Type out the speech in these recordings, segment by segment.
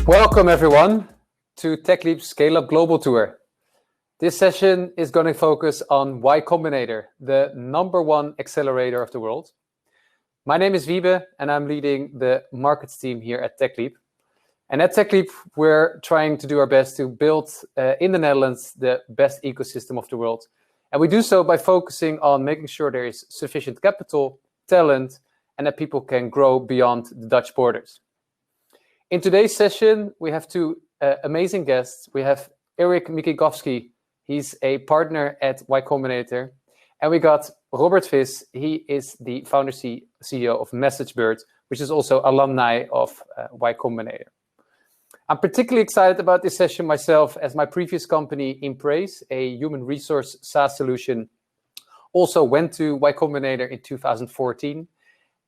Welcome everyone to Techleap's Scale Up Global Tour. This session is going to focus on Y Combinator, the #1 accelerator of the world. My name is Wibe and I'm leading the markets team here at Techleap. And at Techleap, we're trying to do our best to build in the Netherlands the best ecosystem of the world. And we do so by focusing on making sure there is sufficient capital, talent, and that people can grow beyond the Dutch borders. In today's session, we have two amazing guests. We have Mikikovsky. He's a partner at Y Combinator. And we got Robert Vis. He is the founder CEO of Messagebird, which is also alumni of Y Combinator. I'm particularly excited about this session myself, as my previous company, Impraise, a human resource SaaS solution, also went to Y Combinator in 2014.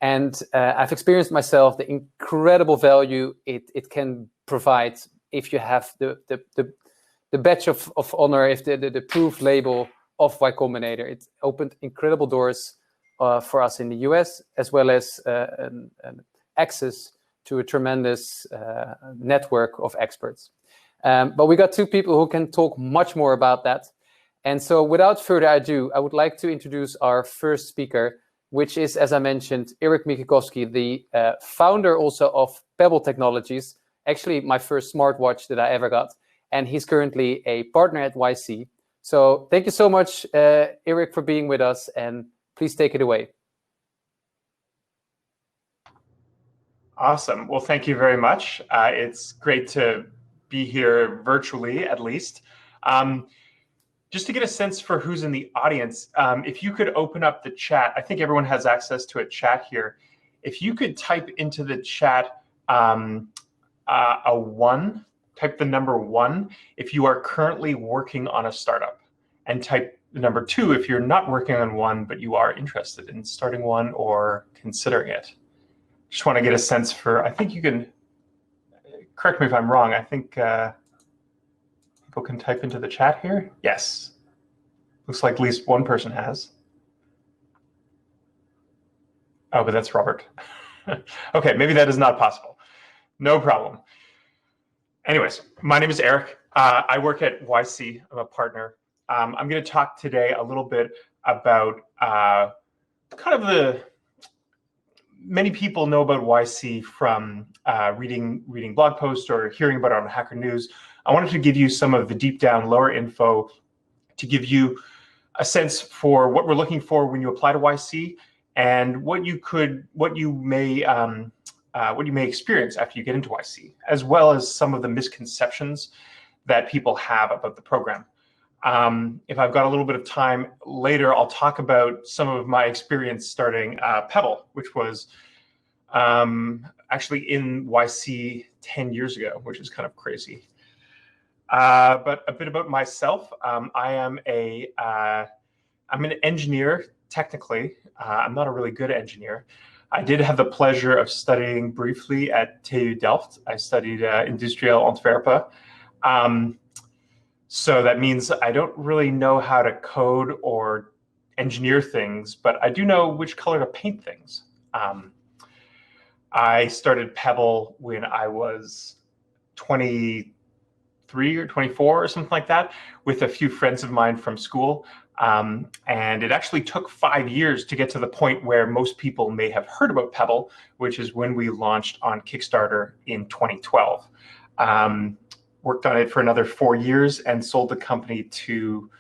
And I've experienced myself the incredible value it can provide if you have the badge of honor, if the proof label of Y Combinator. It's opened incredible doors for us in the US, as well as an access to a tremendous network of experts. But we got two people who can talk much more about that. And so without further ado, I would like to introduce our first speaker, which is, as I mentioned, Mikikovsky, the founder also of Pebble Technologies, actually my first smartwatch that I ever got. And he's currently a partner at YC. So thank you so much, Eric, for being with us, and please take it away. Awesome. Well, thank you very much. It's great to be here virtually, at least. Just to get a sense for who's in the audience, if you could open up the chat, I think everyone has access to a chat here. If you could type into the chat a 1, type the number 1 if you are currently working on a startup, and type the number 2 if you're not working on one, but you are interested in starting one or considering it. Just want to get a sense for, I think you can, correct me if I'm wrong, I think people can type into the chat here. Yes. Looks like at least one person has. Oh, but that's Robert. Okay, maybe that is not possible. No problem. Anyways, my name is Eric. I work at YC. I'm a partner. I'm going to talk today a little bit about kind of many people know about YC from reading blog posts or hearing about it on Hacker News. I wanted to give you some of the deep down lower info to give you a sense for what we're looking for when you apply to YC, and what you may experience after you get into YC, as well as some of the misconceptions that people have about the program. If I've got a little bit of time later, I'll talk about some of my experience starting Pebble, which was actually in YC 10 years ago, which is kind of crazy. But a bit about myself. I'm an engineer, technically. I'm not a really good engineer. I did have the pleasure of studying briefly at TU Delft. I studied Industrieel Antwerpen. So that means I don't really know how to code or engineer things, but I do know which color to paint things. I started Pebble when I was 23 or 24 or something like that, with a few friends of mine from school. And it actually took 5 years to get to the point where most people may have heard about Pebble, which is when we launched on Kickstarter in 2012. Worked on it for another 4 years and sold the company to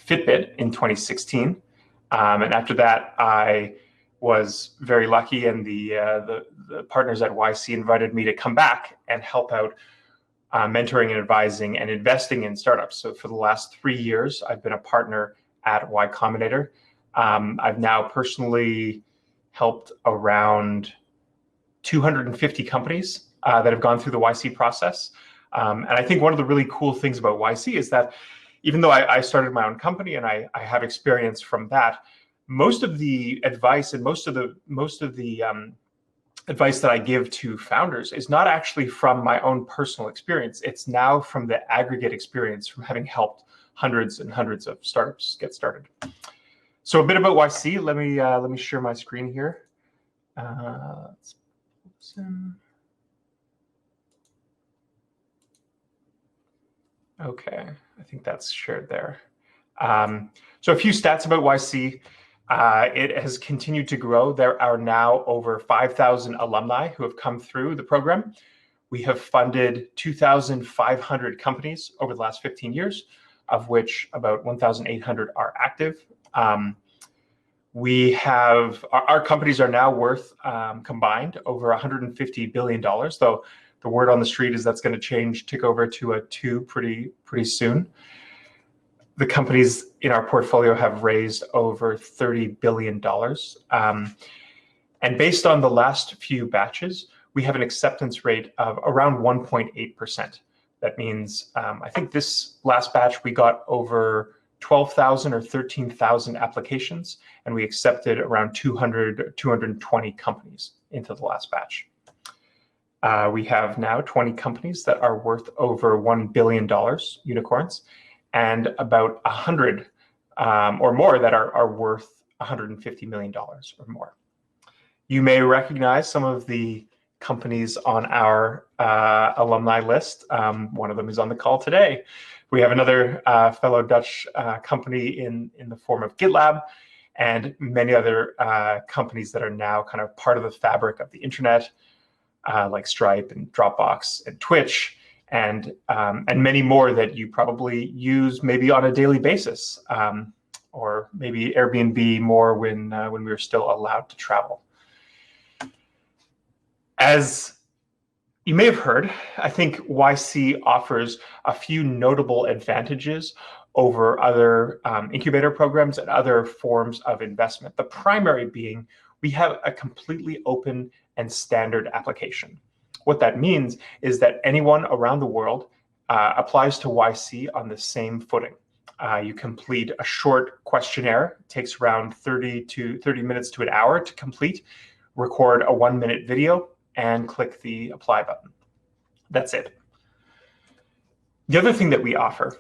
Fitbit in 2016. And after that, I was very lucky, and the partners at YC invited me to come back and help out mentoring and advising and investing in startups. So for the last 3 years, I've been a partner at Y Combinator. I've now personally helped around 250 companies that have gone through the YC process. And I think one of the really cool things about YC is that even though I started my own company and I have experience from that, most of the advice and most of the advice that I give to founders is not actually from my own personal experience. It's now from the aggregate experience from having helped hundreds and hundreds of startups get started. So a bit about YC. Let me share my screen here. Okay, I think that's shared there. So a few stats about YC. It has continued to grow. There are now over 5,000 alumni who have come through the program. We have funded 2,500 companies over the last 15 years, of which about 1,800 are active. We have, our companies are now worth combined over $150 billion, though the word on the street is that's going to change, tick over to a 2 pretty soon. The companies in our portfolio have raised over $30 billion. And based on the last few batches, we have an acceptance rate of around 1.8%. That means, I think this last batch, we got over 12,000 or 13,000 applications, and we accepted around 220 companies into the last batch. We have now 20 companies that are worth over $1 billion, unicorns, and about 100 or more that are worth $150 million or more. You may recognize some of the companies on our alumni list. One of them is on the call today. We have another fellow Dutch company in the form of GitLab, and many other companies that are now kind of part of the fabric of the internet, like Stripe and Dropbox and Twitch, and many more that you probably use maybe on a daily basis, or maybe Airbnb more when we were still allowed to travel. As you may have heard, I think YC offers a few notable advantages over other incubator programs and other forms of investment. The primary being we have a completely open and standard application. What that means is that anyone around the world applies to YC on the same footing. You complete a short questionnaire. It takes around 30 minutes to an hour to complete. Record a 1-minute video and click the apply button. That's it. The other thing that we offer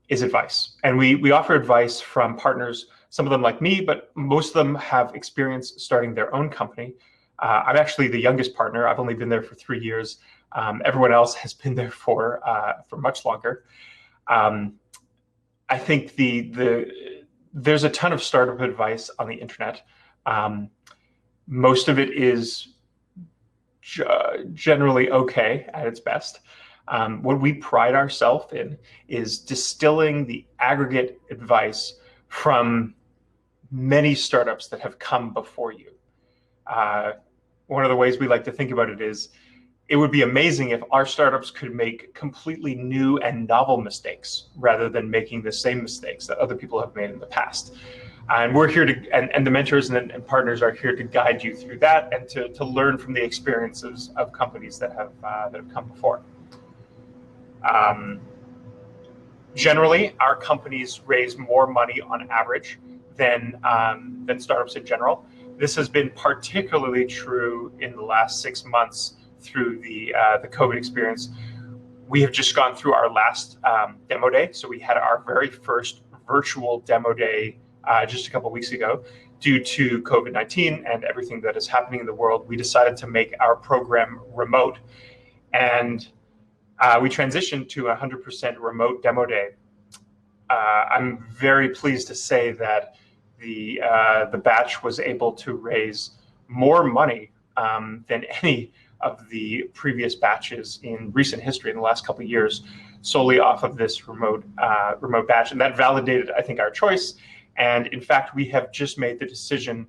is advice. And we offer advice from partners, some of them like me, but most of them have experience starting their own company. I'm actually the youngest partner. I've only been there for 3 years. Everyone else has been there for much longer. I think there's a ton of startup advice on the internet. Most of it is generally okay at its best. What we pride ourselves in is distilling the aggregate advice from many startups that have come before you. One of the ways we like to think about it is, it would be amazing if our startups could make completely new and novel mistakes rather than making the same mistakes that other people have made in the past. And we're here to, and the mentors and partners are here to guide you through that and to learn from the experiences of companies that have come before. Generally, our companies raise more money on average than startups in general. This has been particularly true in the last 6 months through the COVID experience. We have just gone through our last demo day. So we had our very first virtual demo day just a couple of weeks ago. Due to COVID-19 and everything that is happening in the world, we decided to make our program remote. And we transitioned to a 100% remote demo day. I'm very pleased to say that the batch was able to raise more money than any of the previous batches in recent history in the last couple of years, solely off of this remote batch. And that validated, I think, our choice. And in fact, we have just made the decision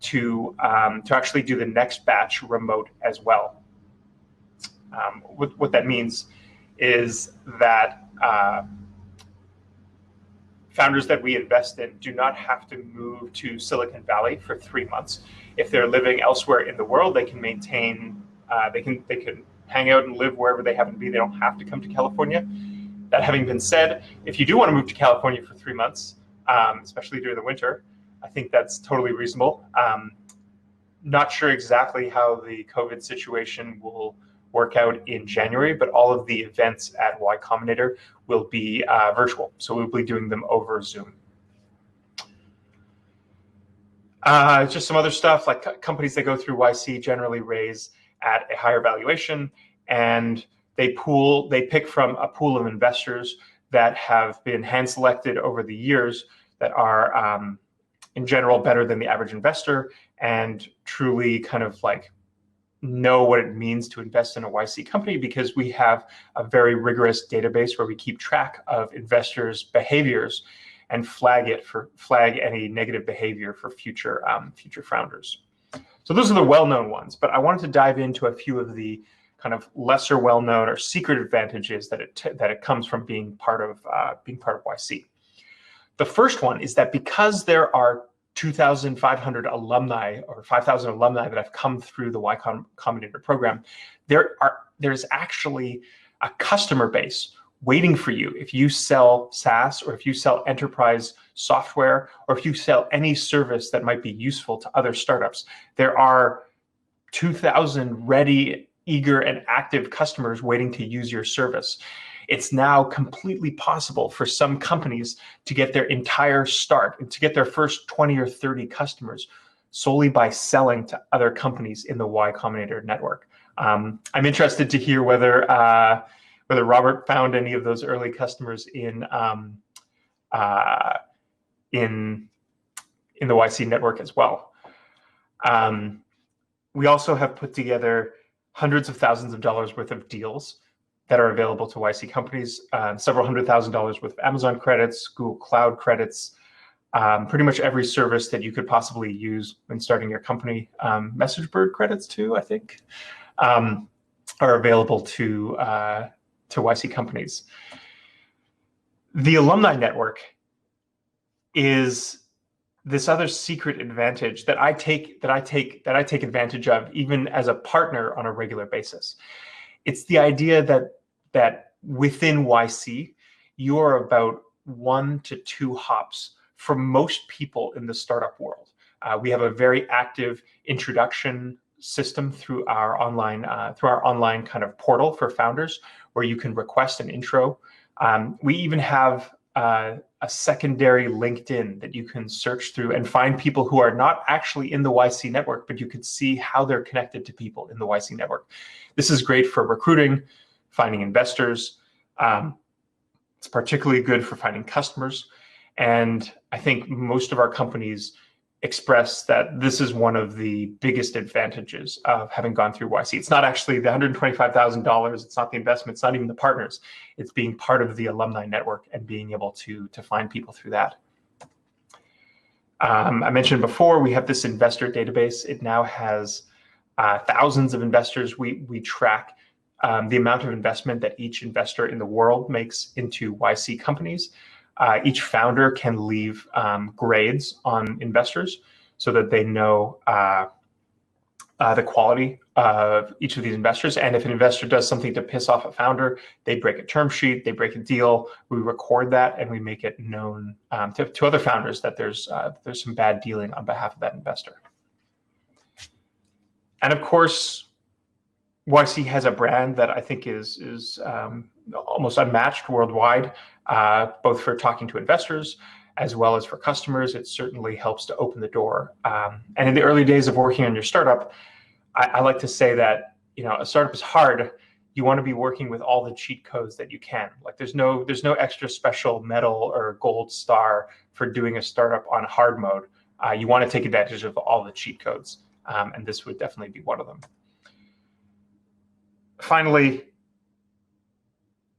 to actually do the next batch remote as well. What that means is that founders that we invest in do not have to move to Silicon Valley for 3 months. If they're living elsewhere in the world, they can maintain, they can hang out and live wherever they happen to be. They don't have to come to California. That having been said, if you do want to move to California for 3 months, especially during the winter, I think that's totally reasonable. Not sure exactly how the COVID situation will work out in January, but all of the events at Y Combinator will be virtual. So we'll be doing them over Zoom. Just some other stuff, like companies that go through YC generally raise at a higher valuation, and They pick from a pool of investors that have been hand-selected over the years that are, in general, better than the average investor and truly kind of like know what it means to invest in a YC company, because we have a very rigorous database where we keep track of investors' behaviors and flag any negative behavior for future founders. So those are the well-known ones, but I wanted to dive into a few of the kind of lesser well-known or secret advantages that it comes from being part of YC. The first one is that because there are 2,500 alumni or 5,000 alumni that have come through the Y Combinator program, there's actually a customer base waiting for you if you sell SaaS, or if you sell enterprise software, or if you sell any service that might be useful to other startups. There are 2,000 ready, eager, and active customers waiting to use your service. It's now completely possible for some companies to get their entire start and to get their first 20 or 30 customers solely by selling to other companies in the Y Combinator network. I'm interested to hear whether Robert found any of those early customers in the YC network as well. We also have put together hundreds of thousands of dollars worth of deals that are available to YC companies, several $100,000 worth of Amazon credits, Google Cloud credits, pretty much every service that you could possibly use when starting your company. Messagebird credits too, I think, are available to YC companies. The Alumni Network is this other secret advantage that I take advantage of even as a partner on a regular basis. It's the idea that within YC, you're about 1 to 2 hops for most people in the startup world. We have a very active introduction system through our online kind of portal for founders, where you can request an intro. We even have a secondary LinkedIn that you can search through and find people who are not actually in the YC network, but you could see how they're connected to people in the YC network. This is great for recruiting, finding investors. It's particularly good for finding customers. And I think most of our companies express that this is one of the biggest advantages of having gone through YC. It's not actually the $125,000. It's not the investment. It's not even the partners. It's being part of the alumni network and being able to find people through that. I mentioned before, we have this investor database. It now has thousands of investors. We track the amount of investment that each investor in the world makes into YC companies. Each founder can leave grades on investors so that they know the quality of each of these investors. And if an investor does something to piss off a founder, they break a term sheet, they break a deal, we record that, and we make it known to other founders that there's some bad dealing on behalf of that investor. And of course, YC has a brand that I think is almost unmatched worldwide, both for talking to investors as well as for customers. It certainly helps to open the door. And in the early days of working on your startup, I like to say that, you know, a startup is hard. You want to be working with all the cheat codes that you can. Like there's no extra special medal or gold star for doing a startup on hard mode. You want to take advantage of all the cheat codes, and this would definitely be one of them. Finally,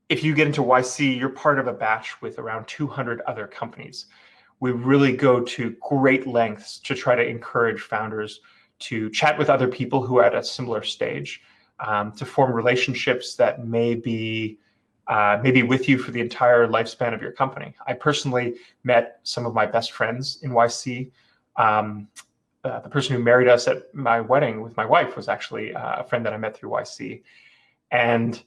if you get into YC, you're part of a batch with around 200 other companies. We really go to great lengths to try to encourage founders to chat with other people who are at a similar stage, to form relationships that may be with you for the entire lifespan of your company. I personally met some of my best friends in YC. The person who married us at my wedding with my wife was actually a friend that I met through YC. And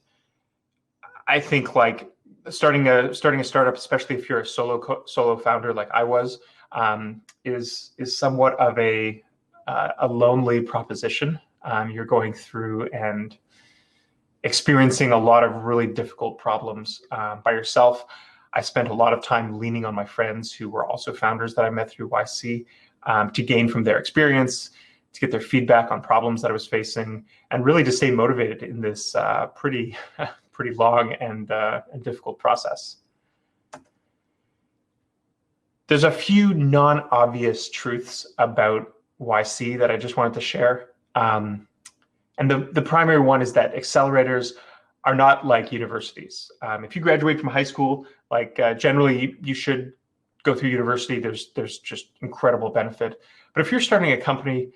I think like starting a startup, especially if you're a solo founder like I was, is somewhat of a lonely proposition. You're going through and experiencing a lot of really difficult problems by yourself. I spent a lot of time leaning on my friends who were also founders that I met through YC to gain from their experience, to get their feedback on problems that I was facing, and really to stay motivated in this pretty pretty long and difficult process. There's a few non-obvious truths about YC that I just wanted to share. And the primary one is that accelerators are not like universities. If you graduate from high school, like generally you should go through university. There's just incredible benefit. But if you're starting a company,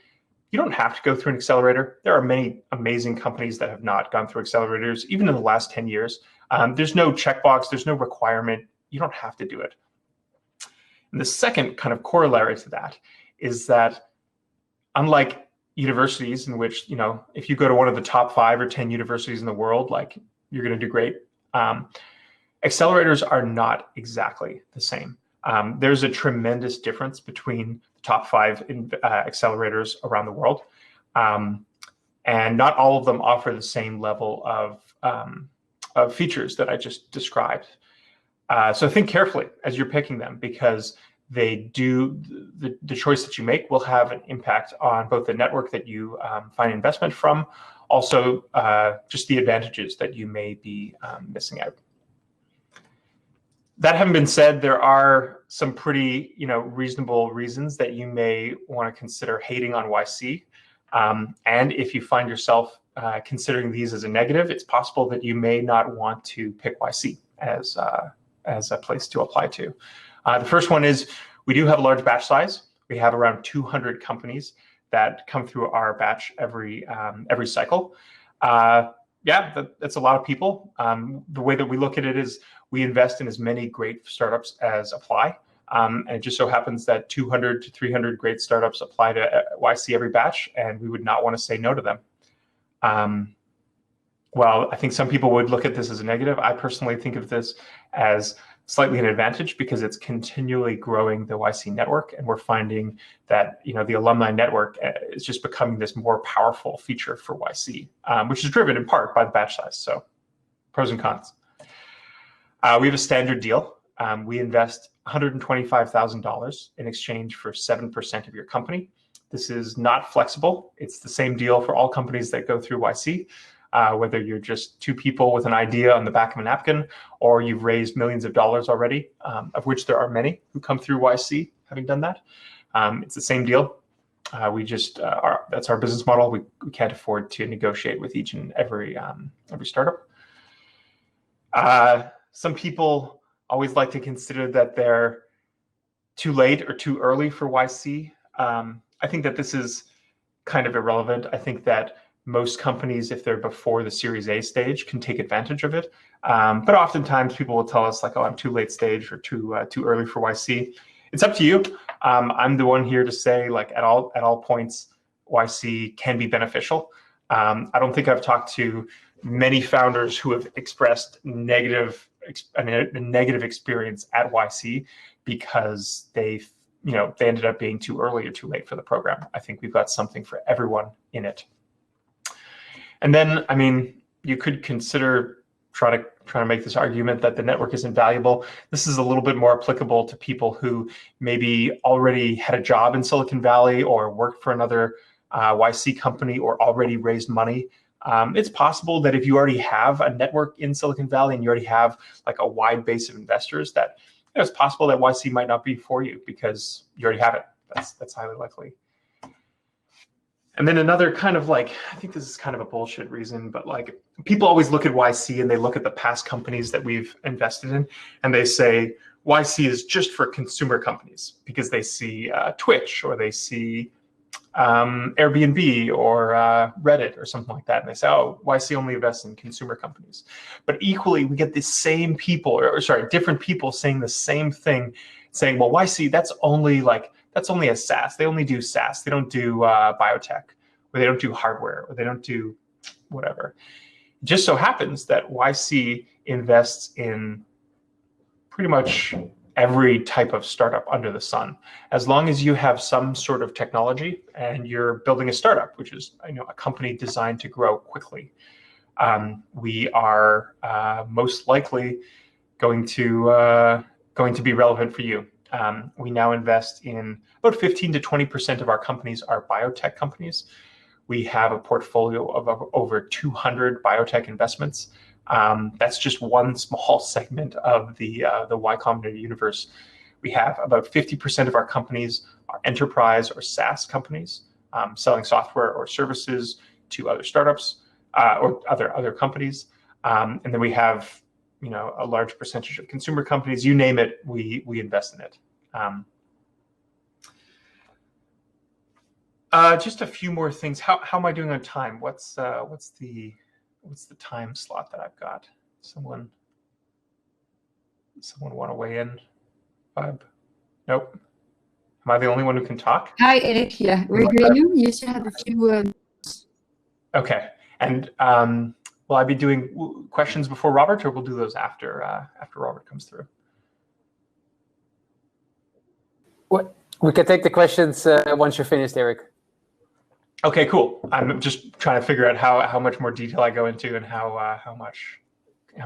you don't have to go through an accelerator. There are many amazing companies that have not gone through accelerators, even in the last 10 years. There's no checkbox, there's no requirement. You don't have to do it. And the second kind of corollary to that is that unlike universities in which, if you go to one of the top 5 or 10 universities in the world, like you're going to do great. Accelerators are not exactly the same. There's a tremendous difference between the top 5 accelerators around the world. And not all of them offer the same level of features that I just described. So think carefully as you're picking them, because they do, the choice that you make will have an impact on both the network that you find investment from, also just the advantages that you may be missing out. That having been said, there are some pretty reasonable reasons that you may want to consider hating on YC. And if you find yourself considering these as a negative, it's possible that you may not want to pick YC as a place to apply to. The first one is we do have a large batch size. We have around 200 companies that come through our batch every cycle. Yeah, that's a lot of people. The way that we look at it is we invest in as many great startups as apply. And it just so happens that 200 to 300 great startups apply to YC every batch, and we would not want to say no to them. Well, I think some people would look at this as a negative. I personally think of this as slightly an advantage because it's continually growing the YC network, and we're finding that the Alumni Network is just becoming this more powerful feature for YC, which is driven in part by the batch size. So pros and cons. We have a standard deal. We invest $125,000 in exchange for 7% of your company. This is not flexible. It's the same deal for all companies that go through YC. Whether you're just 2 people with an idea on the back of a napkin, or you've raised millions of dollars already, of which there are many who come through YC having done that. It's the same deal. We just that's our business model. We can't afford to negotiate with each and every startup. Some people always like to consider that they're too late or too early for YC. I think that this is kind of irrelevant. I think that most companies, if they're before the Series A stage, can take advantage of it. But oftentimes people will tell us like, oh, I'm too late stage or too early for YC. It's up to you. I'm the one here to say, like, at all points, YC can be beneficial. I don't think I've talked to many founders who have expressed a negative experience at YC because they ended up being too early or too late for the program. I think we've got something for everyone in it. And then, I mean, you could consider trying to make this argument that the network isn't valuable. This is a little bit more applicable to people who maybe already had a job in Silicon Valley or worked for another YC company or already raised money. It's possible that if you already have a network in Silicon Valley and you already have like a wide base of investors, that it's possible that YC might not be for you because you already have it. That's highly likely. And then another kind of like, I think this is kind of a bullshit reason, but like people always look at YC and they look at the past companies that we've invested in and they say YC is just for consumer companies because they see Twitch or they see Airbnb or Reddit or something like that. And they say, oh, YC only invests in consumer companies. But equally, we get the same people, or sorry, different people saying the same thing, saying, well, YC, that's only a SaaS. They only do SaaS. They don't do biotech, or they don't do hardware, or they don't do whatever. It just so happens that YC invests in pretty much every type of startup under the sun. As long as you have some sort of technology and you're building a startup, which is a company designed to grow quickly, we are most likely going to be relevant for you. We now invest in about 15 to 20% of our companies are biotech companies. We have a portfolio of over 200 biotech investments. That's just one small segment of the Y Combinator universe. We have about 50% of our companies are enterprise or SaaS companies, selling software or services to other startups or other companies. And then we have, a large percentage of consumer companies. You name it, we invest in it. Just a few more things. How am I doing on time? What's the time slot that I've got? Someone want to weigh in? Vibe? Nope. Am I the only one who can talk? Hi, Eric. Yeah, we're hearing you. You still have a few. Okay. And will I be doing questions before Robert, or we'll do those after Robert comes through? We can take the questions once you're finished, Eric. Okay, cool. I'm just trying to figure out how much more detail I go into and how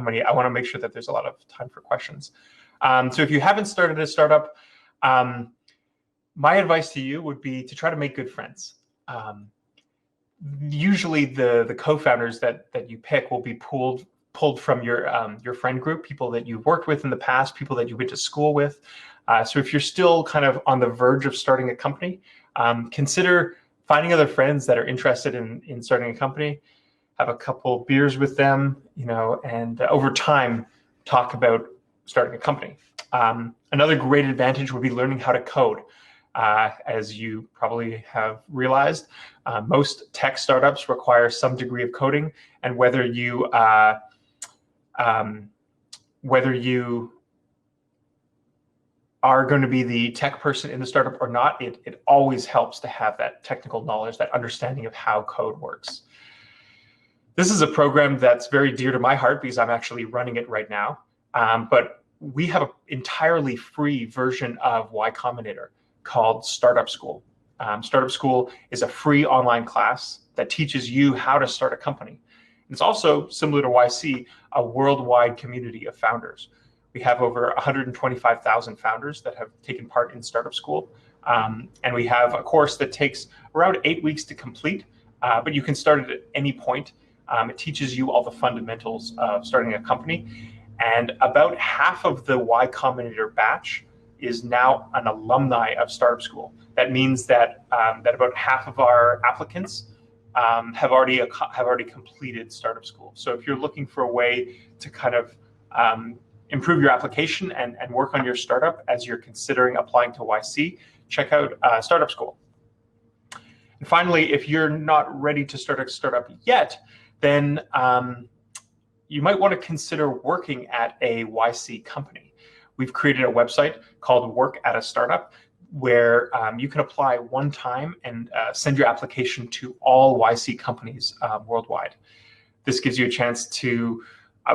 many. I want to make sure that there's a lot of time for questions. So if you haven't started a startup, my advice to you would be to try to make good friends. Usually the co-founders that you pick will be pulled from your friend group, people that you've worked with in the past, people that you went to school with. So if you're still kind of on the verge of starting a company, consider finding other friends that are interested in starting a company, have a couple beers with them, and over time talk about starting a company. Another great advantage would be learning how to code. As you probably have realized, most tech startups require some degree of coding, and whether you are going to be the tech person in the startup or not, it always helps to have that technical knowledge, that understanding of how code works. This is a program that's very dear to my heart because I'm actually running it right now. But we have an entirely free version of Y Combinator called Startup School. Startup School is a free online class that teaches you how to start a company. It's also, similar to YC, a worldwide community of founders. We have over 125,000 founders that have taken part in Startup School. And we have a course that takes around 8 weeks to complete, but you can start it at any point. It teaches you all the fundamentals of starting a company. And about half of the Y Combinator batch is now an alumni of Startup School. That means that about half of our applicants have already completed Startup School. So if you're looking for a way to kind of improve your application and work on your startup as you're considering applying to YC, check out Startup School. And finally, if you're not ready to start a startup yet, then you might want to consider working at a YC company. We've created a website called Work at a Startup, where you can apply one time and send your application to all YC companies worldwide. This gives you a chance to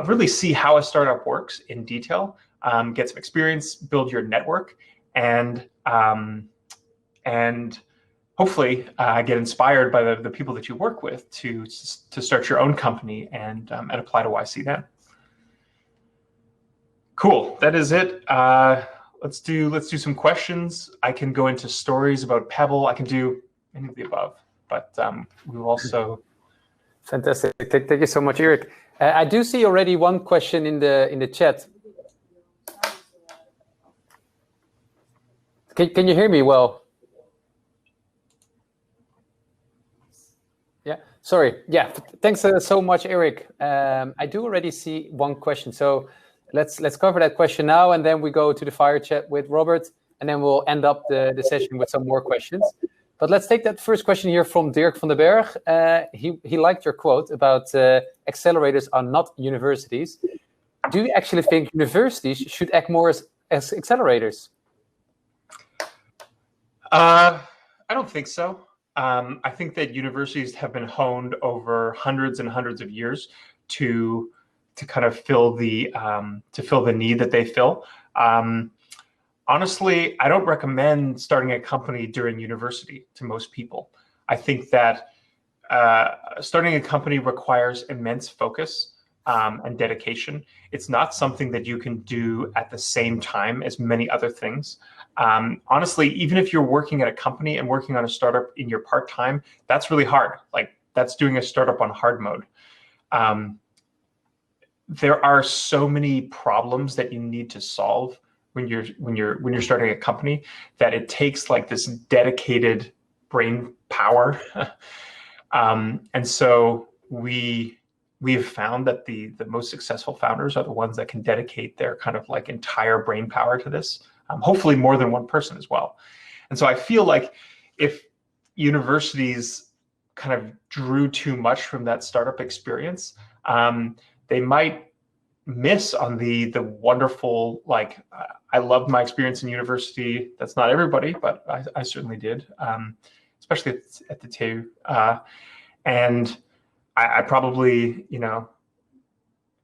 really see how a startup works in detail, get some experience, build your network, and hopefully get inspired by the people that you work with to start your own company and apply to YC then. Cool, that is it. Let's do some questions. I can go into stories about Pebble. I can do any of the above, but we will also. Fantastic. Thank you so much, Eric. I do see already one question in the chat. Can you hear me well? Yeah. Sorry. Yeah. Thanks so much, Eric. I do already see one question, so let's cover that question now, and then we go to the fire chat with Robert, and then we'll end up the session with some more questions. But let's take that first question here from Dirk van den Berg. He liked your quote about accelerators are not universities. Do you actually think universities should act more as accelerators? I don't think so. I think that universities have been honed over hundreds and hundreds of years to kind of fill the need that they fill. Honestly, I don't recommend starting a company during university to most people. I think that starting a company requires immense focus and dedication. It's not something that you can do at the same time as many other things. Honestly, even if you're working at a company and working on a startup in your part-time, that's really hard. Like, that's doing a startup on hard mode. there are so many problems that you need to solve when you're starting a company, that it takes like this dedicated brain power. And so we have found that the most successful founders are the ones that can dedicate their kind of like entire brain power to this, hopefully more than one person as well. And so I feel like if universities kind of drew too much from that startup experience, they might miss on the wonderful, like, I loved my experience in university. That's not everybody, but I certainly did, especially at the TU. And I probably, you know,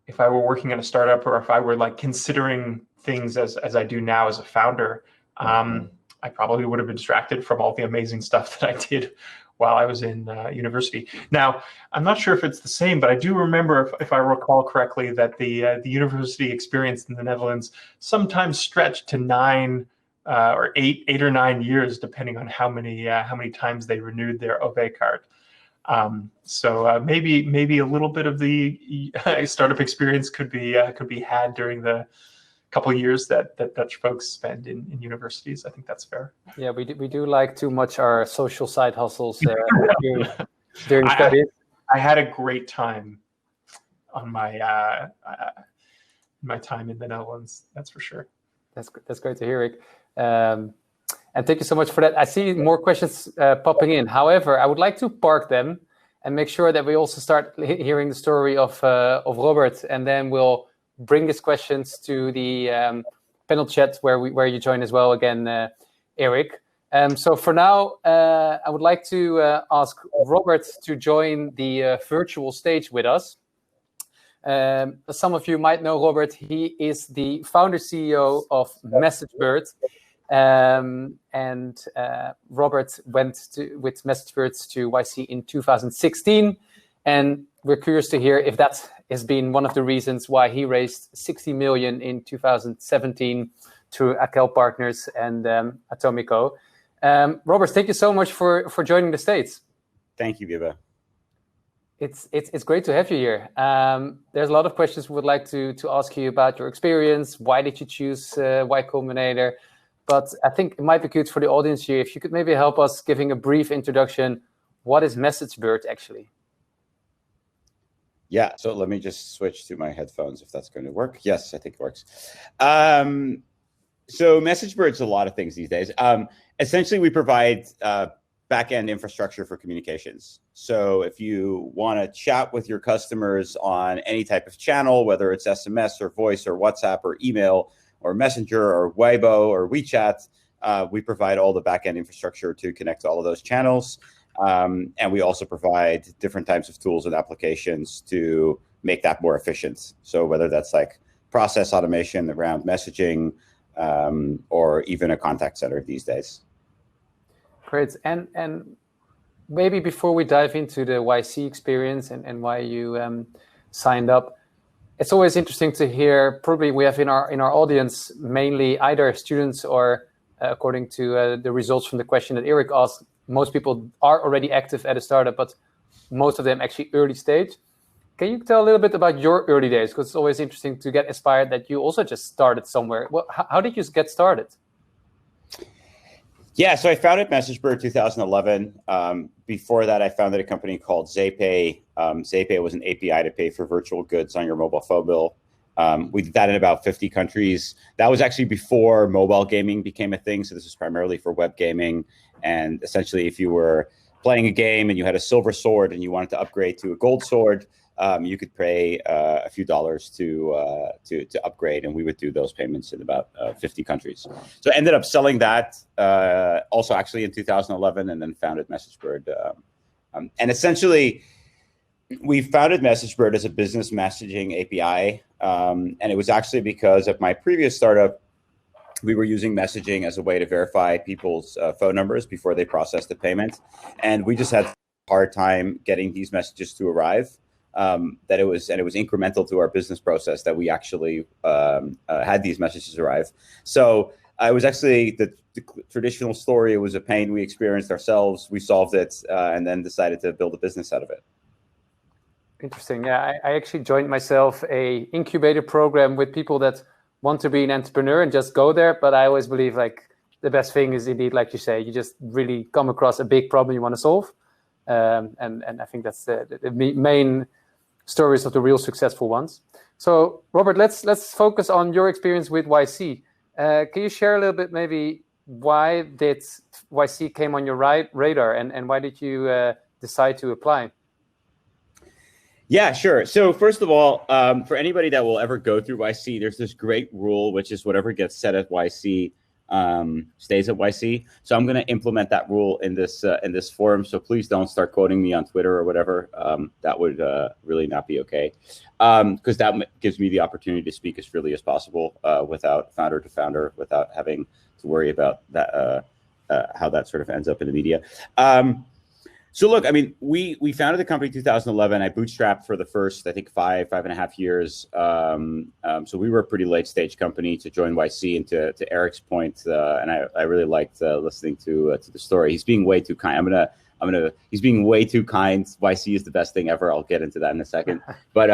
if I were working at a startup, or if I were like considering things as I do now as a founder, I probably would have been distracted from all the amazing stuff that I did while I was in university. Now, I'm not sure if it's the same, but I do remember, if I recall correctly, that the university experience in the Netherlands sometimes stretched to 9 or 8 or 9 years, depending on how many times they renewed their OV card. So maybe a little bit of the startup experience could be had during the couple of years that Dutch folks spend in universities. I think that's fair. Yeah, we do like too much our social side hustles during studies. I had a great time on my time in the Netherlands. That's for sure. That's great to hear, Rick. And thank you so much for that. I see more questions popping in. However, I would like to park them and make sure that we also start hearing the story of Robert, and then we'll bring these questions to the panel chat where you join as well again, Eric. So for now, I would like to ask Robert to join the virtual stage with us. Some of you might know Robert. He is the founder CEO of Messagebird. And Robert went with Messagebird to YC in 2016. And we're curious to hear if that has been one of the reasons why he raised 60 million in 2017 through Akel Partners and Atomico. Robert, thank you so much for joining the States. Thank you, Wibe. It's great to have you here. There's a lot of questions we would like to ask you about your experience. Why did you choose Y Combinator? But I think it might be good for the audience here if you could maybe help us giving a brief introduction. What is Messagebird actually? Yeah, so let me just switch to my headphones if that's going to work. Yes, I think it works. So Messagebird's a lot of things these days. Essentially, we provide back-end infrastructure for communications. So if you want to chat with your customers on any type of channel, whether it's SMS or voice or WhatsApp or email or Messenger or Wibe or WeChat, we provide all the back-end infrastructure to connect to all of those channels. And we also provide different types of tools and applications to make that more efficient. So whether that's like process automation around messaging or even a contact center these days. Great. And maybe before we dive into the YC experience and why you signed up, it's always interesting to hear. Probably we have in our audience mainly either students or, according to the results from the question that Eric asked, most people are already active at a startup, but most of them actually early stage. Can you tell a little bit about your early days? Because it's always interesting to get inspired that you also just started somewhere. Well, how did you get started? Yeah, so I founded Messagebird 2011. Before that, I founded a company called Zapay. Zapay was an API to pay for virtual goods on your mobile phone bill. We did that in about 50 countries. That was actually before mobile gaming became a thing. So this was primarily for web gaming. And essentially, if you were playing a game and you had a silver sword and you wanted to upgrade to a gold sword, you could pay a few dollars to upgrade, and we would do those payments in about 50 countries. So I ended up selling that also actually in 2011, and then founded Messagebird. And essentially, we founded Messagebird as a business messaging API, and it was actually because of my previous startup. We were using messaging as a way to verify people's phone numbers before they processed the payment, and we just had a hard time getting these messages to arrive. That it was incremental to our business process that we actually had these messages arrive. So it was actually the traditional story. It was a pain we experienced ourselves. We solved it and then decided to build a business out of it. Interesting. Yeah, I actually joined myself a incubator program with people that want to be an entrepreneur and just go there. But I always believe like the best thing is indeed, like you say, you just really come across a big problem you want to solve. And I think that's the main stories of the real successful ones. So Robert, let's focus on your experience with YC. Can you share a little bit maybe why did YC came on your radar and why did you decide to apply? Yeah, sure. So first of all, for anybody that will ever go through YC, there's this great rule, which is whatever gets said at YC stays at YC. So I'm going to implement that rule in this forum. So please don't start quoting me on Twitter or whatever. That would really not be okay, because that gives me the opportunity to speak as freely as possible without founder to founder, without having to worry about that how that sort of ends up in the media. So look, I mean, we founded the company in 2011. I bootstrapped for the first, I think, five and a half years. So we were a pretty late stage company to join YC. And to Eric's point, and I really liked listening to the story. He's being way too kind. He's being way too kind. YC is the best thing ever. I'll get into that in a second. But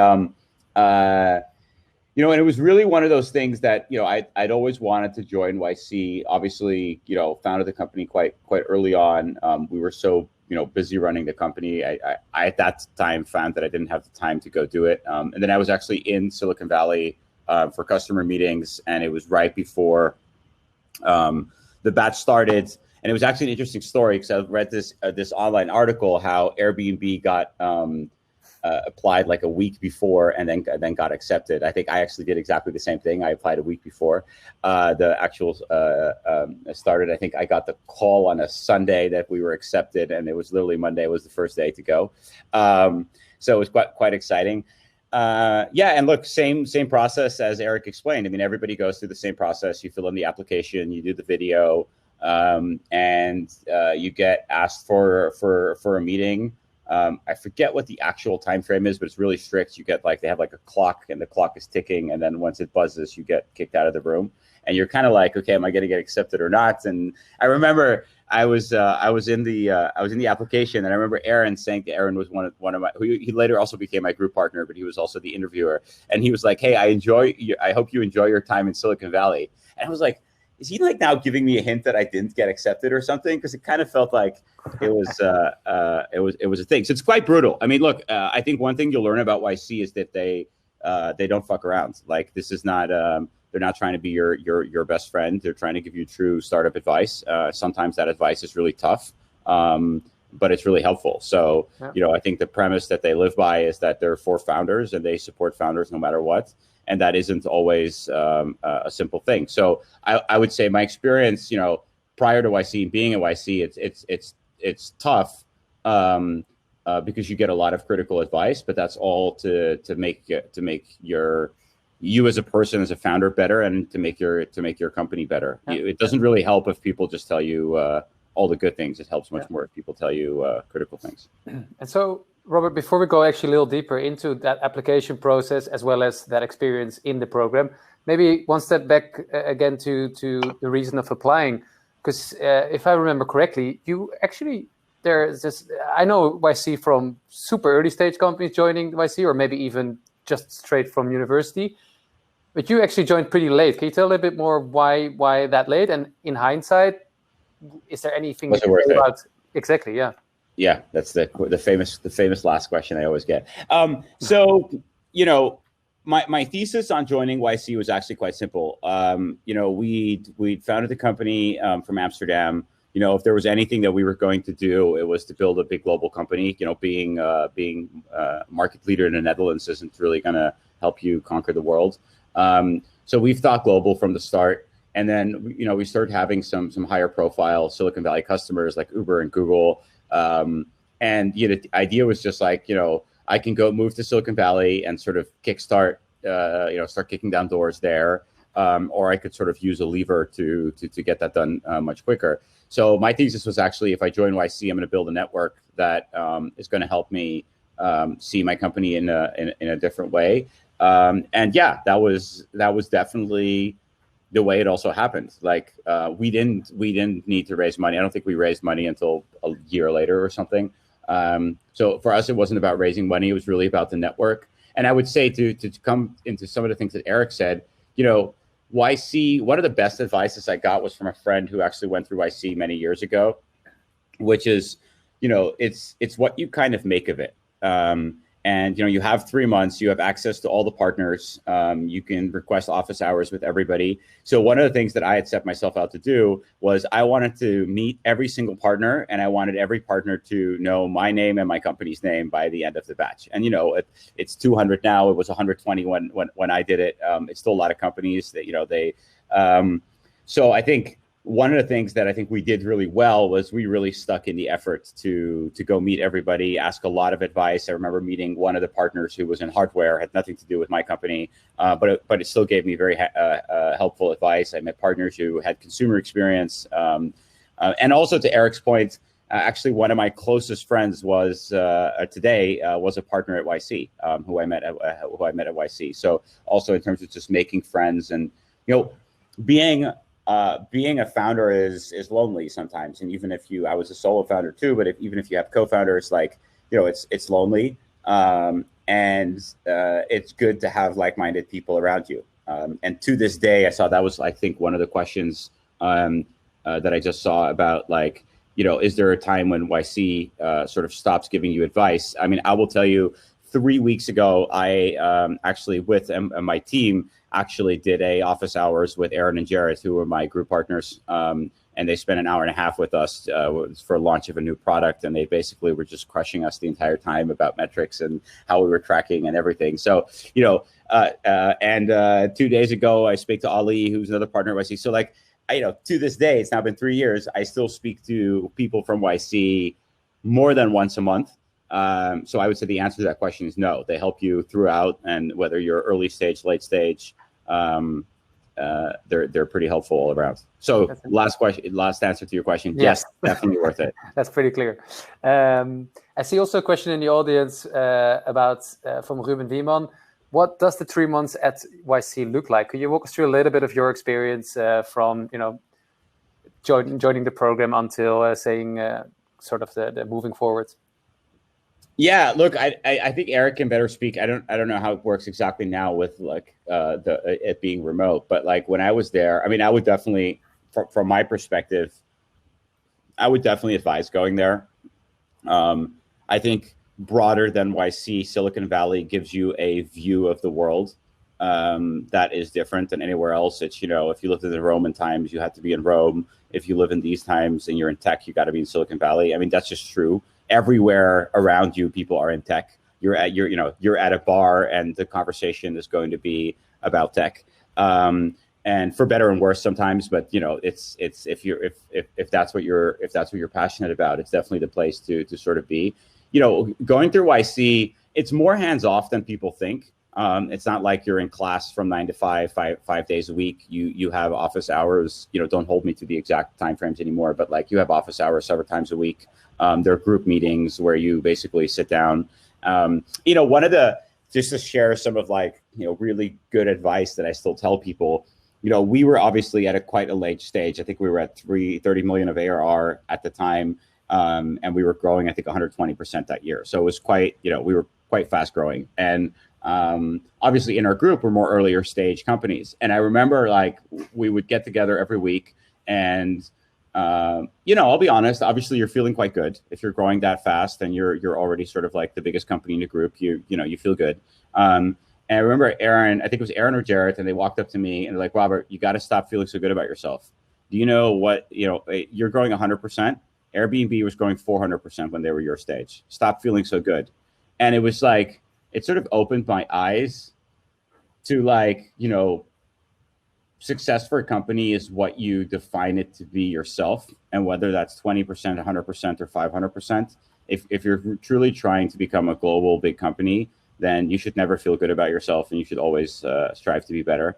you know, and it was really one of those things that, you know, I'd always wanted to join YC. Obviously, you know, founded the company quite early on. We were so, you know, busy running the company. I at that time found that I didn't have the time to go do it. And then I was actually in Silicon Valley for customer meetings, and it was right before the batch started. And it was actually an interesting story because I read this online article how Airbnb got applied like a week before and then got accepted. I think I actually did exactly the same thing. I applied a week before the actual started. I think I got the call on a Sunday that we were accepted, and it was literally Monday was the first day to go. So it was quite exciting. Yeah, and look, same process as Eric explained. I mean, everybody goes through the same process. You fill in the application, you do the video, and you get asked for a meeting. I forget what the actual time frame is, but it's really strict. You get like, they have like a clock, and the clock is ticking, and then once it buzzes, you get kicked out of the room, and you're kind of like, okay, am I going to get accepted or not? And I remember I was in the application, and I remember Aaron saying to Aaron was one of my, he later also became my group partner, but he was also the interviewer, and he was like, hey, I hope you enjoy your time in Silicon Valley. And I was like, is he like now giving me a hint that I didn't get accepted or something? Because it kind of felt like it was a thing. So it's quite brutal. I mean, look, I think one thing you'll learn about YC is that they don't fuck around. Like, this is not they're not trying to be your best friend. They're trying to give you true startup advice. Sometimes that advice is really tough, but it's really helpful. So yeah. You know, I think the premise that they live by is that they're for founders and they support founders no matter what. And that isn't always a simple thing. So I would say my experience, you know, prior to YC and being at YC, it's tough because you get a lot of critical advice, but that's all to make you as a person, as a founder, better, and to make your company better. Yeah. It doesn't really help if people just tell you all the good things. It helps much more if people tell you critical things. And so, Robert, before we go actually a little deeper into that application process as well as that experience in the program, maybe one step back again to the reason of applying, because if I remember correctly, you actually, there's this, I know YC from super early stage companies joining YC, or maybe even just straight from university, but you actually joined pretty late. Can you tell a little bit more why that late? And in hindsight, is there anything you can say about exactly? Yeah. Yeah, that's the famous last question I always get. So, you know, my thesis on joining YC was actually quite simple. You know, we founded the company from Amsterdam. You know, if there was anything that we were going to do, it was to build a big global company. You know, being market leader in the Netherlands isn't really going to help you conquer the world. So we've thought global from the start. And then, you know, we started having some higher profile Silicon Valley customers like Uber and Google. And you know, the idea was just like, you know, I can go move to Silicon Valley and sort of kickstart, you know, start kicking down doors there, or I could sort of use a lever to get that done much quicker. So my thesis was actually, if I join YC, I'm going to build a network that is going to help me see my company in a different way. And yeah, that was definitely the way it also happened. Like we didn't need to raise money. I don't think we raised money until a year later or something. So for us, it wasn't about raising money. It was really about the network. And I would say to come into some of the things that Eric said, YC, one of the best advices I got was from a friend who actually went through YC many years ago, which is, it's what you kind of make of it. And, you have 3 months, you have access to all the partners. You can request office hours with everybody. So one of the things that I had set myself out to do was I wanted to meet every single partner, and I wanted every partner to know my name and my company's name by the end of the batch. And, it's 200 now. It was 120 when I did it. It's still a lot of companies that, so I think one of the things that I think we did really well was we really stuck in the effort to go meet everybody, ask a lot of advice. I remember meeting one of the partners who was in hardware, had nothing to do with my company, but it still gave me very helpful advice. I met partners who had consumer experience. And also to Eric's point, actually one of my closest friends was today was a partner at YC, who I met at YC. So also in terms of just making friends and, being a founder is lonely sometimes. And even if I was a solo founder too, but even if you have co-founders, it's lonely. And it's good to have like-minded people around you. And to this day, I saw that was, I think, one of the questions that I just saw about, is there a time when YC sort of stops giving you advice? I mean, I will tell you, 3 weeks ago, I actually with my team actually did a office hours with Aaron and Jared, who were my group partners. And they spent an hour and a half with us for launch of a new product. And they basically were just crushing us the entire time about metrics and how we were tracking and everything. So, 2 days ago, I spoke to Ali, who's another partner at YC. So to this day, it's now been 3 years, I still speak to people from YC more than once a month. So I would say the answer to that question is no. They help you throughout, and whether you're early stage, late stage, they're pretty helpful all around. So last answer to your question, yes, definitely worth it. That's pretty clear. I see also a question in the audience about from Ruben Wiemann. What does the 3 months at YC look like? Could you walk us through a little bit of your experience from joining the program until saying sort of the moving forward? Yeah, look, I think Eric can better speak. I don't know how it works exactly now with it being remote, but when I was there, I mean, I would definitely, from my perspective, I would definitely advise going there. I think broader than YC, Silicon Valley gives you a view of the world that is different than anywhere else. It's, if you lived in the Roman times, you had to be in Rome. If you live in these times and you're in tech, you got to be in Silicon Valley. I mean, that's just true. Everywhere around you, people are in tech. You're at a bar, and the conversation is going to be about tech, and for better and worse sometimes. But it's if that's what you're passionate about, it's definitely the place to sort of be. Going through YC, it's more hands off than people think. It's not like you're in class from 9 to 5 days a week. You have office hours. Don't hold me to the exact timeframes anymore, but you have office hours several times a week. There are group meetings where you basically sit down. Just to share some of really good advice that I still tell people, we were obviously at quite a late stage. I think we were at 30 million of ARR at the time. And we were growing, I think 120% that year. So it was quite, we were quite fast growing. And obviously in our group, we're more earlier stage companies. And I remember we would get together every week and, I'll be honest, obviously you're feeling quite good. If you're growing that fast and you're already sort of the biggest company in the group, you feel good. And I remember Aaron, I think it was Aaron or Jared, and they walked up to me and they're like, Robert, you got to stop feeling so good about yourself. Do you know what, you're growing 100%. Airbnb was growing 400% when they were your stage. Stop feeling so good. And it was it sort of opened my eyes to success for a company is what you define it to be yourself, and whether that's 20%, 100%, or 500%. If you're truly trying to become a global big company, then you should never feel good about yourself, and you should always strive to be better.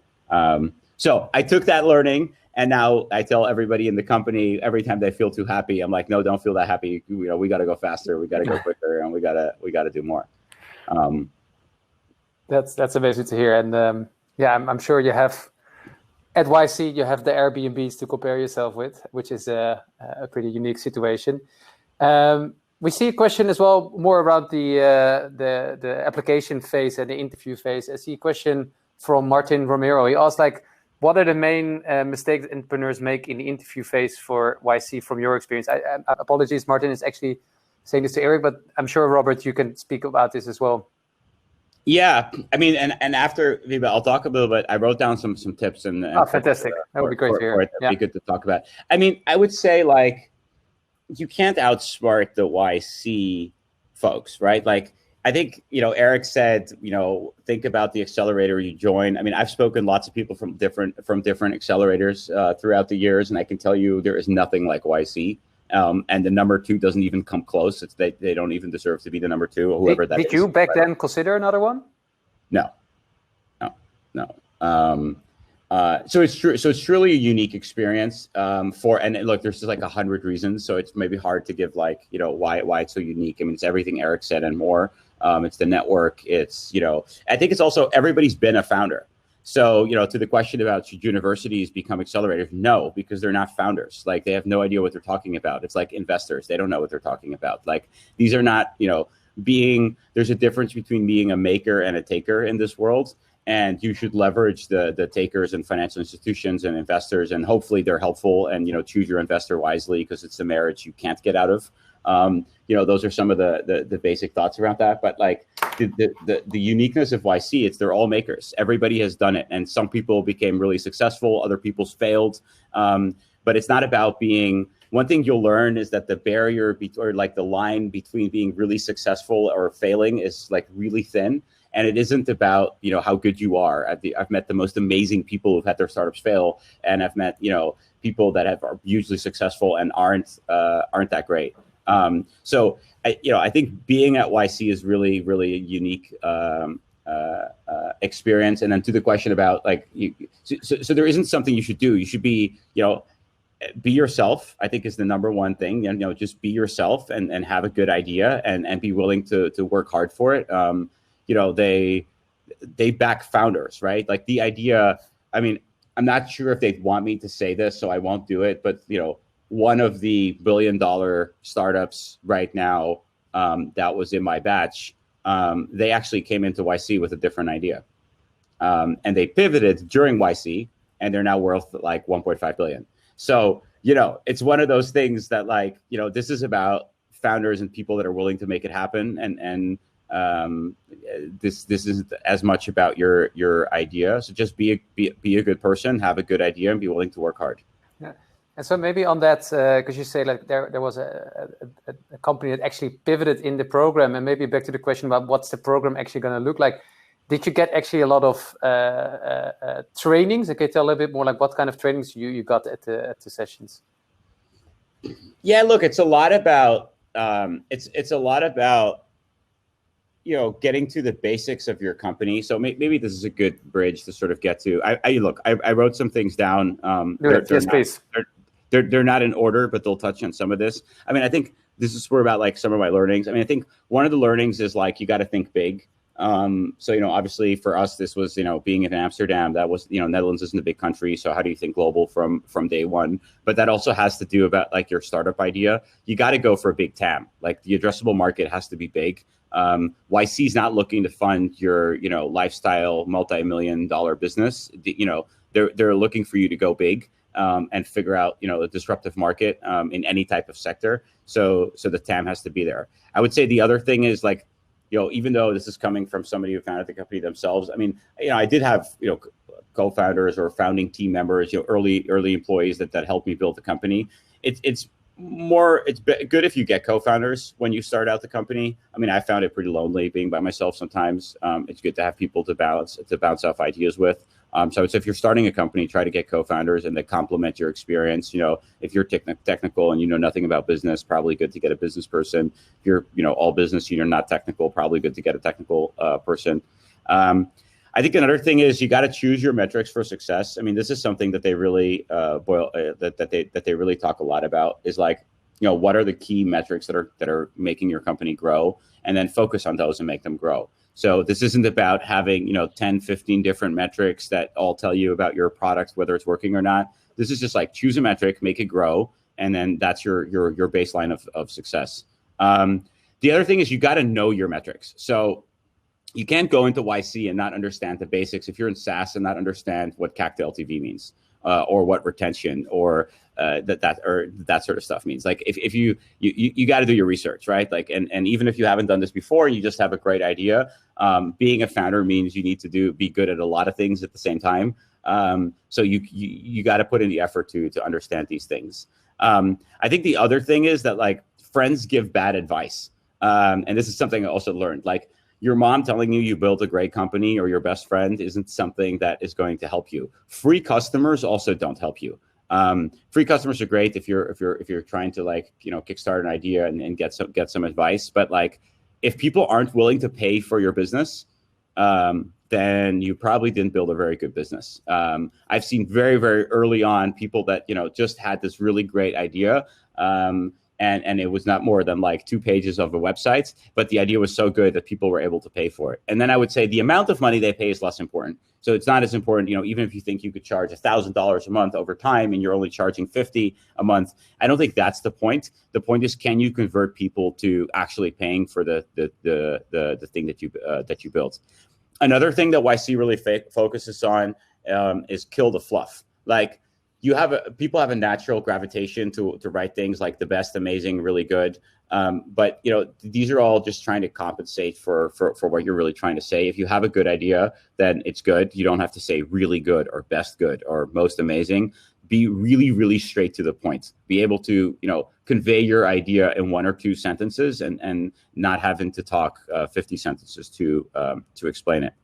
So I took that learning, and now I tell everybody in the company every time they feel too happy, I'm like, no, don't feel that happy. We got to go faster, we got to go quicker, and we got to do more. That's amazing to hear, and I'm sure you have. At YC, you have the Airbnbs to compare yourself with, which is a pretty unique situation. We see a question as well more about the application phase and the interview phase. I see a question from Martin Romero. He asked, like, what are the main mistakes entrepreneurs make in the interview phase for YC from your experience? Apologies, Martin is actually saying this to Eric, but I'm sure, Robert, you can speak about this as well. Yeah, I mean, and after Wibe, I'll talk a little bit. I wrote down some tips and fantastic. That would be great to hear. That'd be good to talk about. I mean, I would say, like, you can't outsmart the YC folks, right? Like, I think, Eric said, think about the accelerator you join. I mean, I've spoken lots of people from different accelerators throughout the years, and I can tell you there is nothing like YC. And the number 2 doesn't even come close. They don't even deserve to be the number 2 or whoever that is. Did you back then consider another one? No. So it's true. So it's truly a unique experience and look, there's just like 100 reasons. So it's maybe hard to give like, why it's so unique. I mean, it's everything Eric said and more. It's the network. It's, I think it's also everybody's been a founder. So, to the question about should universities become accelerators? No, because they're not founders. Like, they have no idea what they're talking about. It's like investors. They don't know what they're talking about. Like, these are not, there's a difference between being a maker and a taker in this world. And you should leverage the takers and financial institutions and investors, and hopefully they're helpful, and, choose your investor wisely, because it's a marriage you can't get out of. Those are some of the basic thoughts around that. But like the uniqueness of YC, they're all makers. Everybody has done it. And some people became really successful, other people's failed. But it's not about being, one thing you'll learn is that the barrier or like the line between being really successful or failing is like really thin. And it isn't about, how good you are. I've met the most amazing people who've had their startups fail. And I've met, people that are hugely successful and aren't that great. So I think being at YC is really, really a unique experience. And then to the question about like, so there isn't something you should do. You should be, be yourself, I think, is the number one thing. Just be yourself and have a good idea and be willing to work hard for it. They back founders, right? Like the idea, I mean, I'm not sure if they want me to say this, so I won't do it. But, one of the $1 billion startups right now that was in my batch, they actually came into YC with a different idea. And they pivoted during YC, and they're now worth like 1.5 billion. So, it's one of those things that like, this is about founders and people that are willing to make it happen. And this is as much about your idea. So just be a good person, have a good idea, and be willing to work hard. Yeah. And so maybe on that, because you say like there was a company that actually pivoted in the program, and maybe back to the question about what's the program actually going to look like. Did you get actually a lot of trainings? Can you tell a little bit more like what kind of trainings you got at the sessions? Yeah, look, it's a lot about it's a lot about getting to the basics of your company. So maybe this is a good bridge to sort of get to. I wrote some things down. Yes, please. They're not in order, but they'll touch on some of this. I mean, I think this is where about like some of my learnings. I mean, I think one of the learnings is like you got to think big. So, obviously for us, this was, being in Amsterdam, that was, Netherlands isn't a big country. So how do you think global from day one? But that also has to do about like your startup idea. You got to go for a big TAM. Like the addressable market has to be big. YC is not looking to fund your, lifestyle multi-million-dollar business. They're looking for you to go big. And figure out, a disruptive market in any type of sector. So the TAM has to be there. I would say the other thing is like, even though this is coming from somebody who founded the company themselves, I mean, I did have, co-founders or founding team members, early employees that helped me build the company. It's good if you get co-founders when you start out the company. I mean, I found it pretty lonely being by myself sometimes. It's good to have people to bounce off ideas with. So if you're starting a company, try to get co-founders and they complement your experience. If you're technical and you know nothing about business, probably good to get a business person. If you're, all business, you're not technical, probably good to get a technical person. I think another thing is you got to choose your metrics for success. I mean, this is something that they really that they really talk a lot about is like, what are the key metrics that are making your company grow, and then focus on those and make them grow. So this isn't about having, 10, 15 different metrics that all tell you about your product, whether it's working or not. This is just like choose a metric, make it grow, and then that's your baseline of success. The other thing is you got to know your metrics. So you can't go into YC and not understand the basics. If you're in SaaS and not understand what CAC to LTV means, or what retention or that sort of stuff means. Like if you got to do your research, right? Like and even if you haven't done this before, you just have a great idea. Being a founder means you need to be good at a lot of things at the same time. So you got to put in the effort to understand these things. I think the other thing is that like friends give bad advice, and this is something I also learned. Like your mom telling you built a great company or your best friend isn't something that is going to help you. Free customers also don't help you. Free customers are great if you're trying to like kickstart an idea and get some advice. But like if people aren't willing to pay for your business, then you probably didn't build a very good business. I've seen very, very early on people that just had this really great idea. And it was not more than like 2 pages of a website, but the idea was so good that people were able to pay for it. And then I would say the amount of money they pay is less important. So it's not as important, even if you think you could charge $1,000 a month over time and you're only charging $50 a month. I don't think that's the point. The point is, can you convert people to actually paying for the thing that you built? Another thing that YC really focuses on is kill the fluff. Like people have a natural gravitation to write things like the best, amazing, really good. But these are all just trying to compensate for what you're really trying to say. If you have a good idea, then it's good. You don't have to say really good or best good or most amazing. Be really, really straight to the point. Be able to convey your idea in 1 or 2 sentences and not having to talk 50 sentences to explain it.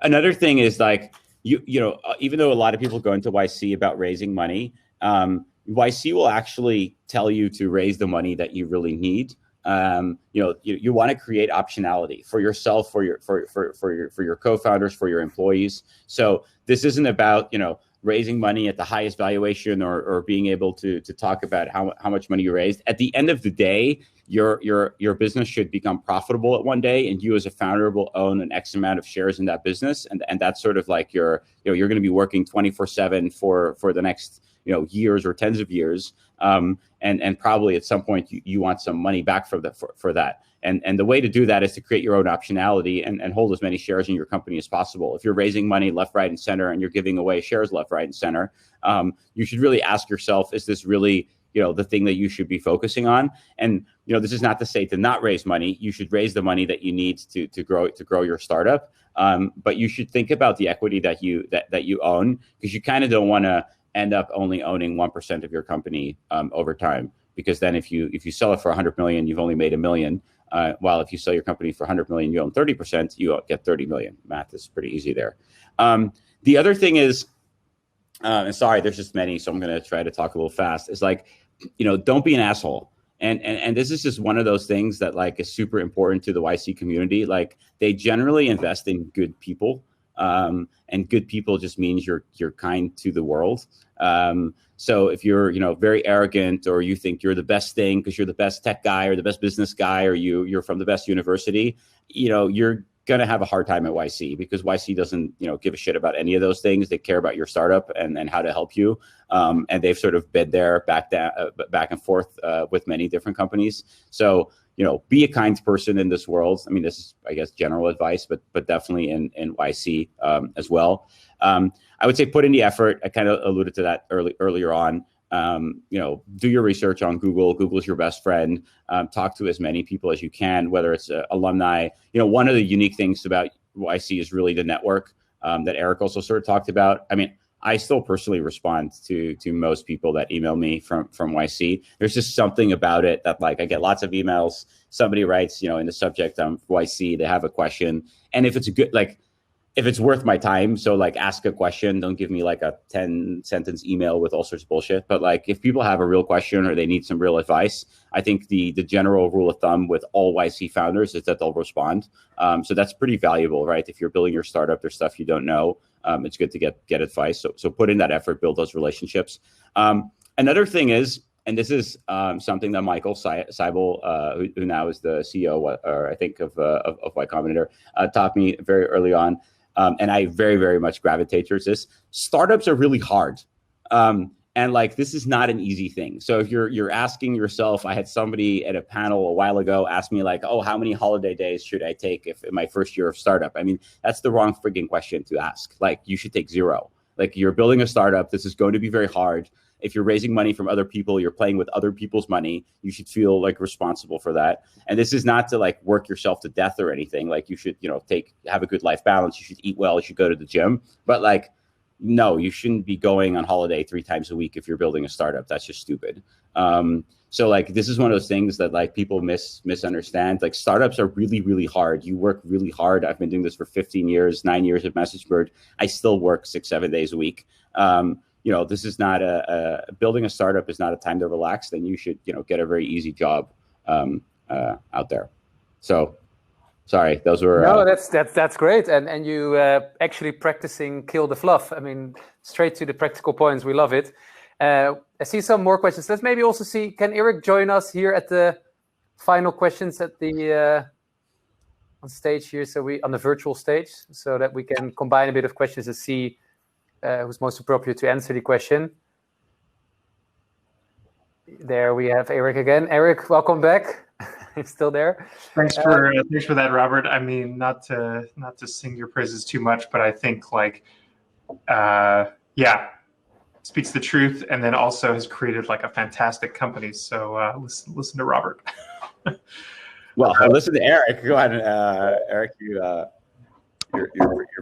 Another thing is like, even though a lot of people go into YC about raising money, YC will actually tell you to raise the money that you really need. You want to create optionality for yourself, for your co-founders, for your employees. So this isn't about raising money at the highest valuation or being able to talk about how much money you raised. At the end of the day, your business should become profitable at one day, and you as a founder will own an X amount of shares in that business, and that's sort of like you're going to be working 24/7 for the next years or tens of years, and probably at some point you want some money back for that. And the way to do that is to create your own optionality and hold as many shares in your company as possible. If you're raising money left, right, and center, and you're giving away shares left, right, and center, you should really ask yourself, is this really the thing that you should be focusing on? And this is not to say to not raise money. You should raise the money that you need to grow your startup. But you should think about the equity that you own, because you kind of don't want to end up only owning 1% of your company over time. Because then if you sell it for 100 million, you've only made $1 million. While if you sell your company for 100 million, you own 30%, you get 30 million. Math is pretty easy there. The other thing is, and sorry, there's just many, so I'm going to try to talk a little fast, is like, don't be an asshole. And this is just one of those things that like is super important to the YC community. Like they generally invest in good people. And good people just means you're kind to the world. So if you're very arrogant, or you think you're the best thing because you're the best tech guy or the best business guy, or you're from the best university, you're gonna have a hard time at YC, because YC doesn't give a shit about any of those things. They care about your startup and how to help you. And they've sort of been there back and forth with many different companies. So be a kind person in this world. I mean, this is, I guess, general advice, but definitely in YC as well. I would say put in the effort. I kind of alluded to that earlier on. Do your research on Google. Google is your best friend. Talk to as many people as you can, whether it's alumni. One of the unique things about YC is really the network that Eric also sort of talked about. I mean, I still personally respond to most people that email me from YC. There's just something about it that, like, I get lots of emails. Somebody writes, in the subject YC, they have a question, and if it's if it's worth my time, so like ask a question. Don't give me like a 10-sentence email with all sorts of bullshit. But like if people have a real question or they need some real advice, I think the general rule of thumb with all YC founders is that they'll respond. So that's pretty valuable, right? If you're building your startup, there's stuff you don't know. It's good to get advice. So put in that effort, build those relationships. Another thing is, and this is something that Michael Seibel, who now is the CEO, or I think of Y Combinator, taught me very early on. And I very, very much gravitate towards this. Startups are really hard. And And like, this is not an easy thing. So if you're asking yourself, I had somebody at a panel a while ago ask me like, oh, how many holiday days should I take if in my first year of startup? I mean, that's the wrong frigging question to ask. Like, you should take 0. Like, you're building a startup. This is going to be very hard. If you're raising money from other people, you're playing with other people's money. You should feel like responsible for that. And this is not to like work yourself to death or anything. Like, you should, have a good life balance. You should eat well. You should go to the gym. But like, no, you shouldn't be going on holiday 3 times a week if you're building a startup. That's just stupid. So like, this is one of those things that like people misunderstand. Like, startups are really, really hard. You work really hard. I've been doing this for 15 years, 9 years at Messagebird. I still work 6-7 days a week. This is not building a startup is not a time to relax. Then you should, get a very easy job out there. So sorry, those were. No, that's great. And you actually practicing kill the fluff. I mean, straight to the practical points. We love it. I see some more questions. Let's maybe also see, can Eric join us here at the final questions at the on stage here? So on the virtual stage, so that we can combine a bit of questions and see who's most appropriate to answer the question. There we have Eric again. Eric, welcome back. He's still there. Thanks for that, Robert. I mean, not to sing your praises too much, but I think like, speaks the truth, and then also has created like a fantastic company. So listen to Robert. Well, I listen to Eric. Go ahead, Eric. You're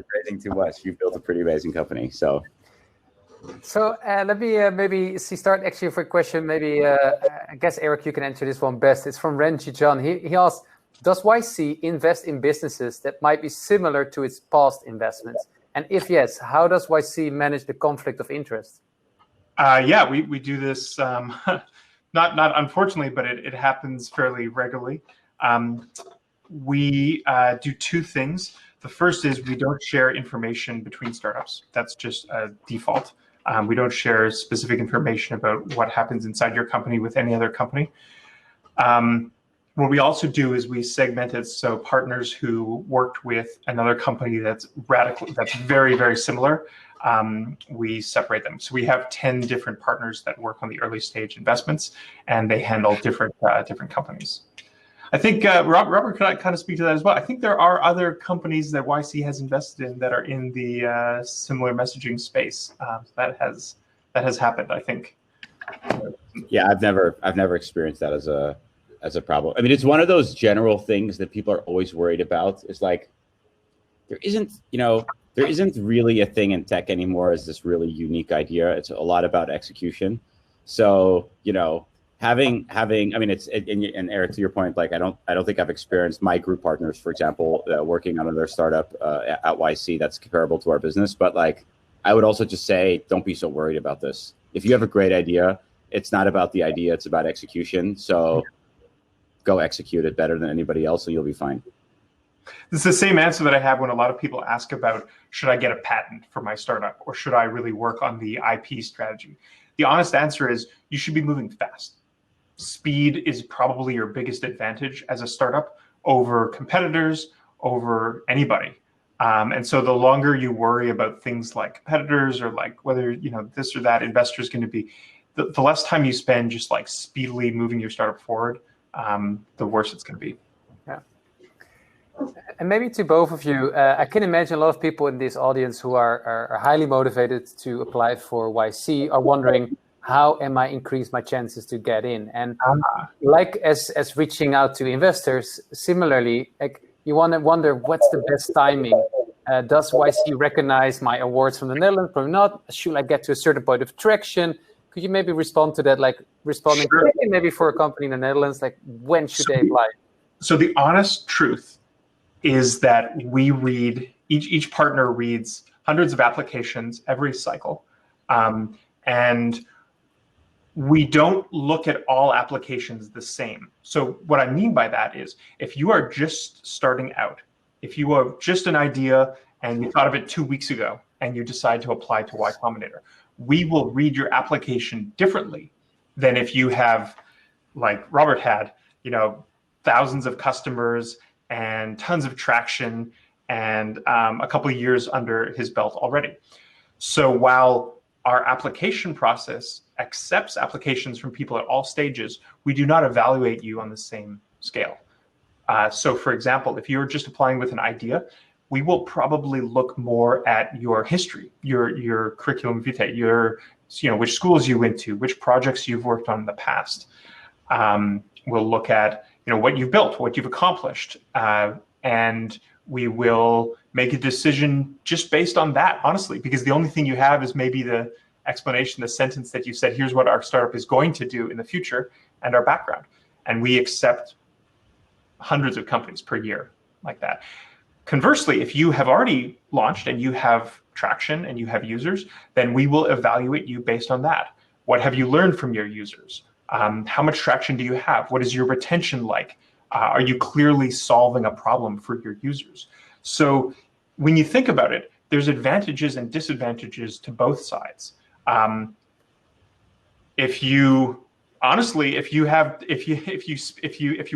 praising too much. You've built a pretty amazing company. So let me maybe start actually for a question. Maybe I guess Eric, you can answer this one best. It's from Renji John. He asked, does YC invest in businesses that might be similar to its past investments? And if yes, how does YC manage the conflict of interest? We do this not unfortunately, but it happens fairly regularly. We do 2 things. The first is we don't share information between startups. That's just a default. We don't share specific information about what happens inside your company with any other company. What we also do is we segment it so partners who worked with another company that's very, very similar, we separate them. So we have 10 different partners that work on the early stage investments, and they handle different companies. I think Robert could kind of speak to that as well. I think there are other companies that YC has invested in that are in the similar messaging space. That has happened, I think. Yeah, I've never experienced that as a problem. I mean, it's one of those general things that people are always worried about. It's like there isn't really a thing in tech anymore as this really unique idea. It's a lot about execution. So having I mean, and Eric, to your point, like I don't think I've experienced my group partners, for example, working on another startup at YC that's comparable to our business. But like, I would also just say, don't be so worried about this. If you have a great idea, it's not about the idea, it's about execution. So go execute it better than anybody else, and you'll be fine. This is the same answer that I have when a lot of people ask about, should I get a patent for my startup, or should I really work on the IP strategy? The honest answer is you should be moving fast. Speed is probably your biggest advantage as a startup over competitors, over anybody. And so the longer you worry about things like competitors or like whether this or that investor is going to be, the less time you spend just like speedily moving your startup forward, the worse it's going to be. Yeah. And maybe to both of you, I can imagine a lot of people in this audience who are highly motivated to apply for YC are wondering, how am I increase my chances to get in? And like as reaching out to investors, similarly, like you want to wonder what's the best timing. Does YC recognize my awards from the Netherlands? Probably not. Should I get to a certain point of traction? Could you maybe respond to that, like responding Sure. maybe for a company in the Netherlands, like when should they apply? So the honest truth is that we read, each partner reads hundreds of applications every cycle. And we don't look at all applications the same. So what I mean by that is, if you are just starting out, if you have just an idea and you thought of it 2 weeks ago and you decide to apply to Y Combinator, we will read your application differently than if you have, like Robert had, thousands of customers and tons of traction and a couple of years under his belt already. So while our application process accepts applications from people at all stages, we do not evaluate you on the same scale. So for example, if you're just applying with an idea, we will probably look more at your history, your curriculum vitae, which schools you went to, which projects you've worked on in the past. We'll look at what you've built, what you've accomplished, and we will make a decision just based on that, honestly, because the only thing you have is maybe the explanation, the sentence that you said, here's what our startup is going to do in the future and our background. And we accept hundreds of companies per year like that. Conversely, if you have already launched and you have traction and you have users, then we will evaluate you based on that. What have you learned from your users? How much traction do you have? What is your retention like? Are you clearly solving a problem for your users? So when you think about it, there's advantages and disadvantages to both sides. If you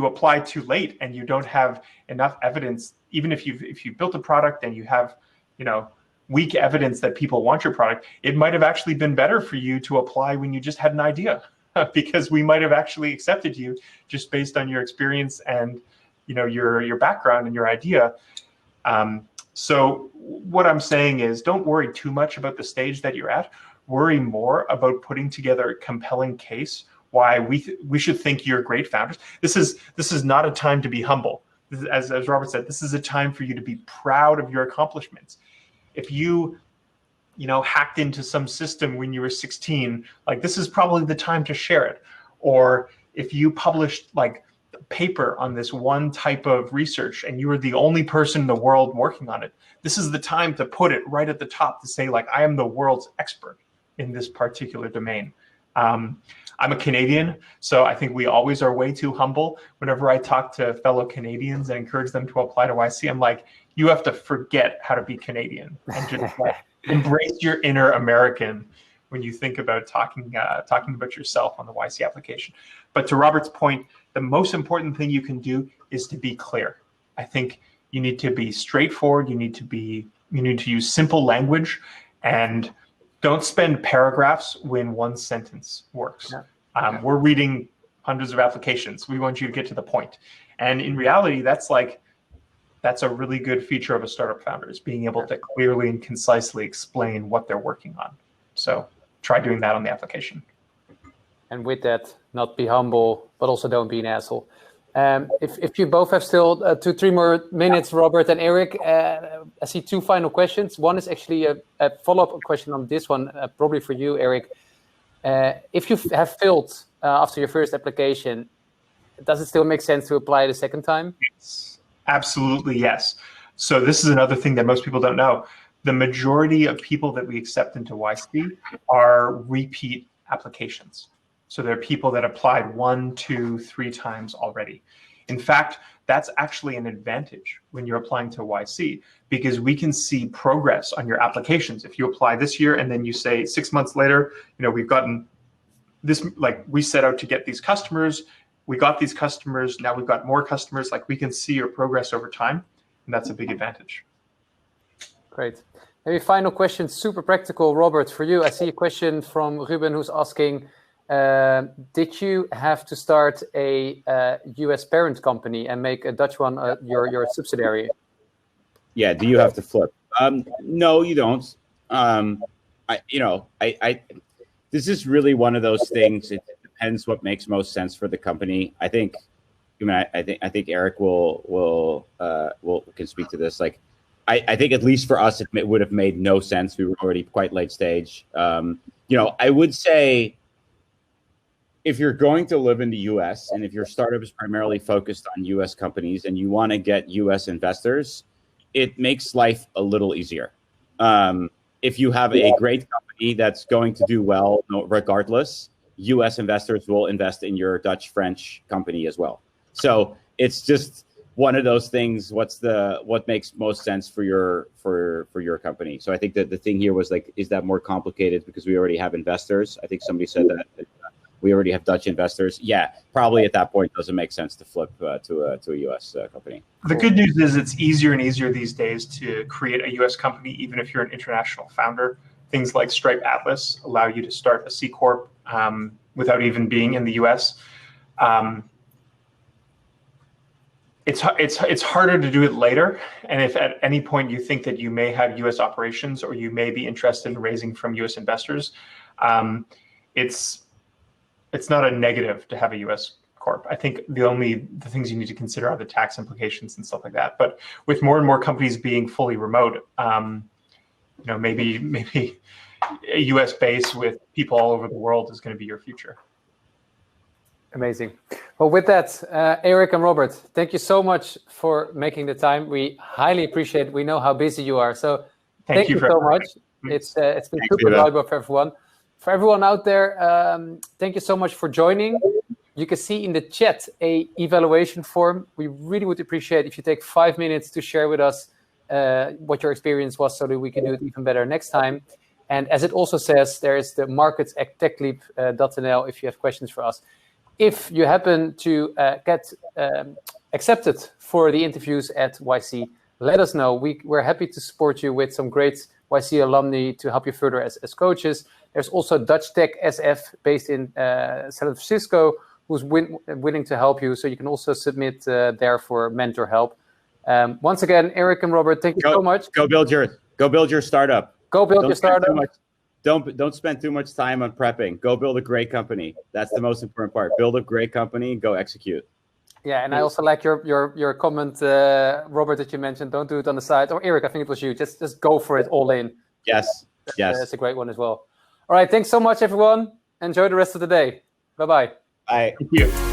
apply too late and you don't have enough evidence, even if you built a product and you have weak evidence that people want your product, it might have actually been better for you to apply when you just had an idea, because we might have actually accepted you just based on your experience and your background and your idea. So what I'm saying is, don't worry too much about the stage that you're at. Worry more about putting together a compelling case why we should think you're great founders. This is not a time to be humble. As Robert said, this is a time for you to be proud of your accomplishments. If you hacked into some system when you were 16, this is probably the time to share it. Or if you published a paper on this one type of research and you were the only person in the world working on it, this is the time to put it right at the top to say, I am the world's expert in this particular domain. I'm a Canadian, so I think we always are way too humble. Whenever I talk to fellow Canadians and encourage them to apply to YC, I'm like, you have to forget how to be Canadian and just embrace your inner American when you think about talking about yourself on the YC application. But to Robert's point, the most important thing you can do is to be clear. I think you need to be straightforward. You need to use simple language, and don't spend paragraphs when one sentence works. Yeah. We're reading hundreds of applications. We want you to get to the point. And in reality, that's a really good feature of a startup founder, is being able to clearly and concisely explain what they're working on. So try doing that on the application. And with that, not be humble, but also don't be an asshole. If you both have still 2-3 more minutes, Robert and Eric, I see 2 final questions. One is actually a follow-up question on this one, probably for you, Eric. If you have failed after your first application, does it still make sense to apply the second time? Yes, absolutely, yes. So this is another thing that most people don't know. The majority of people that we accept into YC are repeat applications. So there are people that applied 1, 2, 3 times already. In fact, that's actually an advantage when you're applying to YC, because we can see progress on your applications. If you apply this year and then you say 6 months later, we've gotten this, we set out to get these customers, we got these customers, now we've got more customers, we can see your progress over time, and that's a big advantage. Great. Maybe final question, super practical, Robert, for you. I see a question from Ruben who's asking, did you have to start a US parent company and make a Dutch one your subsidiary? Yeah, do you have to flip? No, you don't. This is really one of those things. It depends what makes most sense for the company. I think Eric can speak to this. I think at least for us, it would have made no sense. We were already quite late stage. I would say, if you're going to live in the US and if your startup is primarily focused on US companies and you want to get US investors, it makes life a little easier. If you have a great company that's going to do well, regardless, US investors will invest in your Dutch-French company as well. So it's just one of those things. What makes most sense for your company? So I think that the thing here was is that more complicated because we already have investors? I think somebody said that. We already have Dutch investors. Yeah, probably at that point, doesn't make sense to flip to a US company. The good news is it's easier and easier these days to create a US company, even if you're an international founder. things like Stripe Atlas allow you to start a C Corp without even being in the US. It's harder to do it later. And if at any point you think that you may have US operations or you may be interested in raising from US investors, it's not a negative to have a US Corp. I think the things you need to consider are the tax implications and stuff like that. But with more and more companies being fully remote, maybe a US base with people all over the world is going to be your future. Amazing. Well, with that, Eric and Robert, thank you so much for making the time. We highly appreciate it. We know how busy you are. So thank you so much. It's been super valuable for everyone. For everyone out there, thank you so much for joining. You can see in the chat a evaluation form. We really would appreciate if you take 5 minutes to share with us what your experience was so that we can do it even better next time. And as it also says, there is the markets at Techleap.nl if you have questions for us. If you happen to get accepted for the interviews at YC, let us know. We're happy to support you with some great YC alumni to help you further as coaches. There's also Dutch Tech SF based in San Francisco who's willing to help you. So you can also submit there for mentor help. Once again, Eric and Robert, thank you so much. Go build your startup. Go build your startup. Don't spend too much time on prepping. Go build a great company. That's the most important part. Build a great company. Go execute. Yeah, and I also like your comment, Robert, that you mentioned. Don't do it on the side. Or Eric, I think it was you. Just go for it all in. Yes. That's a great one as well. All right, thanks so much, everyone. Enjoy the rest of the day. Bye-bye. Bye. Thank you.